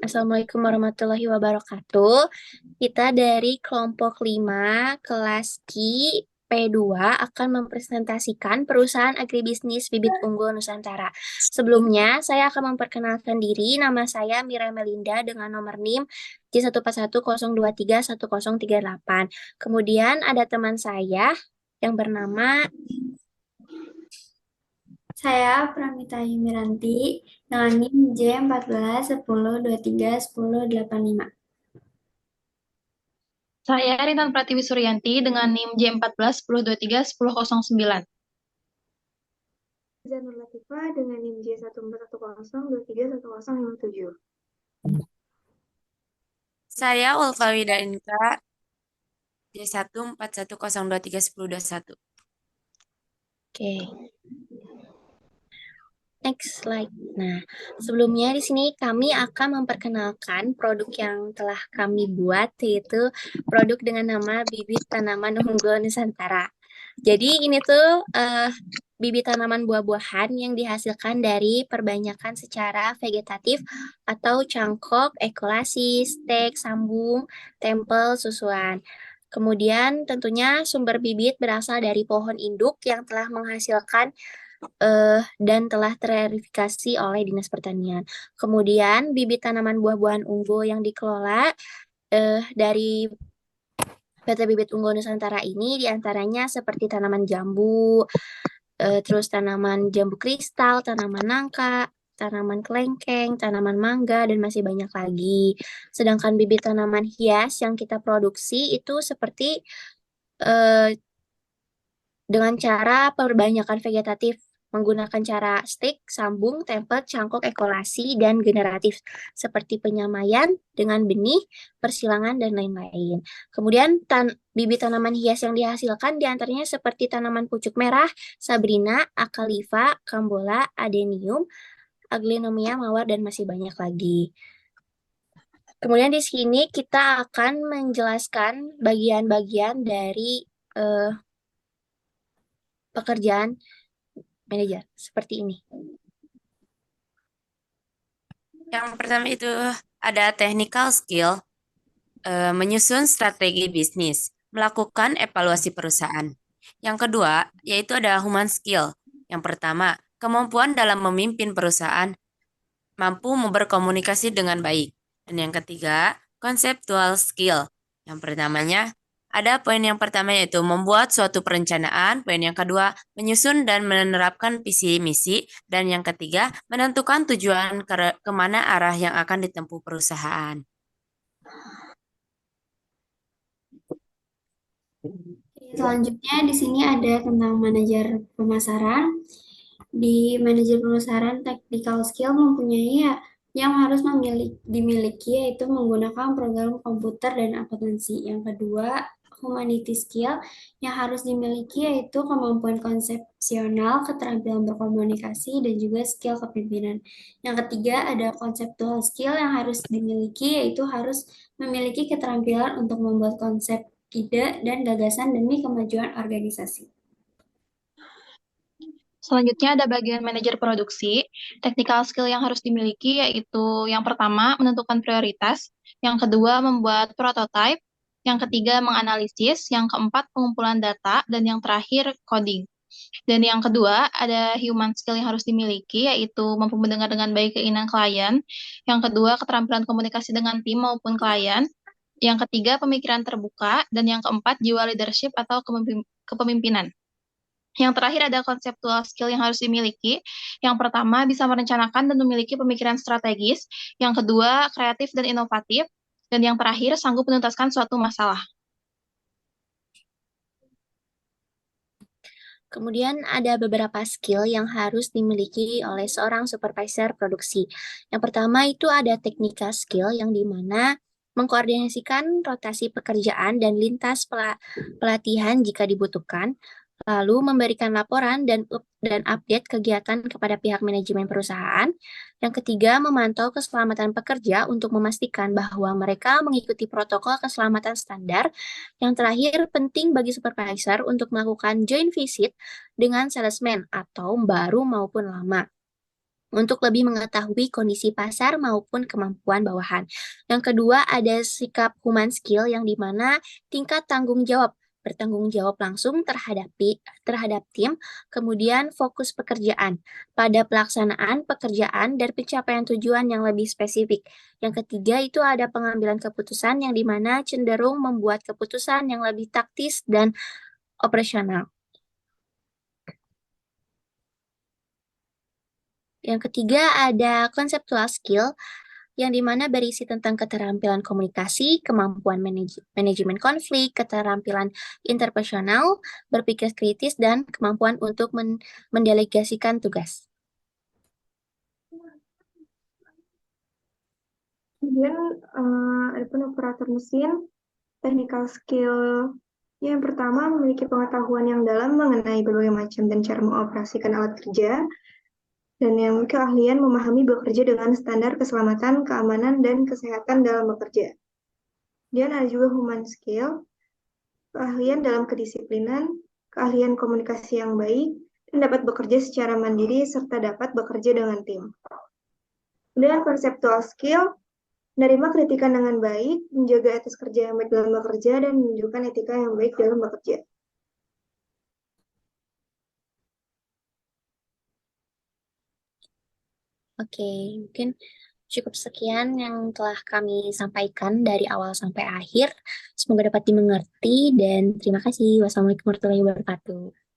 Assalamualaikum warahmatullahi wabarakatuh. Kita dari kelompok 5 kelas Ki P2 akan mempresentasikan perusahaan agribisnis bibit unggul Nusantara. Sebelumnya, saya akan memperkenalkan diri. Nama saya Mira Melinda dengan nomor NIM J14102311038. Kemudian ada teman saya yang bernama Saya Pramita Yumiranti dengan NIM J14 10 23 10 85. Saya Rintan Pratiwi Suryanti dengan NIM J14 1023 1009. Zanur Latifah dengan NIM J1410231057. Saya Ulfa Widainka J1410231021. Oke. Next slide. Nah, sebelumnya di sini kami akan memperkenalkan produk yang telah kami buat, yaitu produk dengan nama bibit tanaman unggul Nusantara. Jadi ini tuh bibit tanaman buah-buahan yang dihasilkan dari perbanyakan secara vegetatif atau cangkok, ekolasi, stek, sambung, tempel, susuan. Kemudian tentunya sumber bibit berasal dari pohon induk yang telah menghasilkan dan telah terverifikasi oleh Dinas Pertanian. Kemudian bibit tanaman buah-buahan unggul yang dikelola dari PT Bibit Unggul Nusantara ini diantaranya seperti tanaman jambu, terus tanaman jambu kristal, tanaman nangka, tanaman kelengkeng, tanaman mangga, dan masih banyak lagi. Sedangkan bibit tanaman hias yang kita produksi itu seperti dengan cara perbanyakan vegetatif menggunakan cara stik, sambung, tempet, cangkok, ekolasi, dan generatif seperti penyamaian dengan benih, persilangan, dan lain-lain. Kemudian bibit tanaman hias yang dihasilkan diantaranya seperti tanaman pucuk merah, sabrina, akalifa, kambola, adenium, aglaonomia, mawar, dan masih banyak lagi. Kemudian di sini kita akan menjelaskan bagian-bagian dari pekerjaan manajer seperti ini. Yang pertama itu ada technical skill, menyusun strategi bisnis, melakukan evaluasi perusahaan. Yang kedua, yaitu ada human skill. Yang pertama, kemampuan dalam memimpin perusahaan, mampu berkomunikasi dengan baik. Dan yang ketiga, conceptual skill. Yang pertamanya, ada poin yang pertama yaitu membuat suatu perencanaan, poin yang kedua, menyusun dan menerapkan visi misi, dan yang ketiga, menentukan tujuan kemana arah yang akan ditempuh perusahaan. Selanjutnya di sini ada tentang manajer pemasaran. Di manajer pemasaran, technical skill mempunyai yang harus dimiliki yaitu menggunakan program komputer dan akuntansi. Yang kedua, humanity skill yang harus dimiliki yaitu kemampuan konsepsional, keterampilan berkomunikasi, dan juga skill kepemimpinan. Yang ketiga, ada conceptual skill yang harus dimiliki yaitu harus memiliki keterampilan untuk membuat konsep, ide, dan gagasan demi kemajuan organisasi. Selanjutnya ada bagian manajer produksi. Technical skill yang harus dimiliki yaitu yang pertama menentukan prioritas, yang kedua membuat prototype, yang ketiga menganalisis, yang keempat pengumpulan data, dan yang terakhir coding. Dan yang kedua ada human skill yang harus dimiliki yaitu mampu mendengar dengan baik keinginan klien, yang kedua keterampilan komunikasi dengan tim maupun klien, yang ketiga pemikiran terbuka, dan yang keempat jiwa leadership atau kepemimpinan. Yang terakhir ada conceptual skill yang harus dimiliki. Yang pertama, bisa merencanakan dan memiliki pemikiran strategis. Yang kedua, kreatif dan inovatif. Dan yang terakhir, sanggup menuntaskan suatu masalah. Kemudian ada beberapa skill yang harus dimiliki oleh seorang supervisor produksi. Yang pertama itu ada technical skill yang dimana mengkoordinasikan rotasi pekerjaan dan lintas pelatihan jika dibutuhkan, lalu memberikan laporan dan update kegiatan kepada pihak manajemen perusahaan. Yang ketiga, memantau keselamatan pekerja untuk memastikan bahwa mereka mengikuti protokol keselamatan standar. Yang terakhir, penting bagi supervisor untuk melakukan joint visit dengan salesman atau baru maupun lama. untuk lebih mengetahui kondisi pasar maupun kemampuan bawahan. Yang kedua, ada sikap human skill yang dimana tingkat tanggung jawab, bertanggung jawab langsung terhadap tim, kemudian fokus pekerjaan pada pelaksanaan pekerjaan dan pencapaian tujuan yang lebih spesifik. Yang ketiga itu ada pengambilan keputusan yang dimana cenderung membuat keputusan yang lebih taktis dan operasional. Yang ketiga ada conceptual skill yang dimana berisi tentang keterampilan komunikasi, kemampuan manajemen konflik, keterampilan interpersonal, berpikir kritis, dan kemampuan untuk mendelegasikan tugas. Kemudian ada operator mesin, technical skill. Yang pertama, memiliki pengetahuan yang dalam mengenai berbagai macam dan cara mengoperasikan alat kerja. Dan yang keahlian memahami bekerja dengan standar keselamatan, keamanan, dan kesehatan dalam bekerja. Dan ada juga human skill, keahlian dalam kedisiplinan, keahlian komunikasi yang baik, dan dapat bekerja secara mandiri serta dapat bekerja dengan tim. Dan conceptual skill, menerima kritikan dengan baik, menjaga etis kerja yang baik dalam bekerja, dan menunjukkan etika yang baik dalam bekerja. Oke, mungkin cukup sekian yang telah kami sampaikan dari awal sampai akhir. Semoga dapat dimengerti dan terima kasih. Wassalamualaikum warahmatullahi wabarakatuh.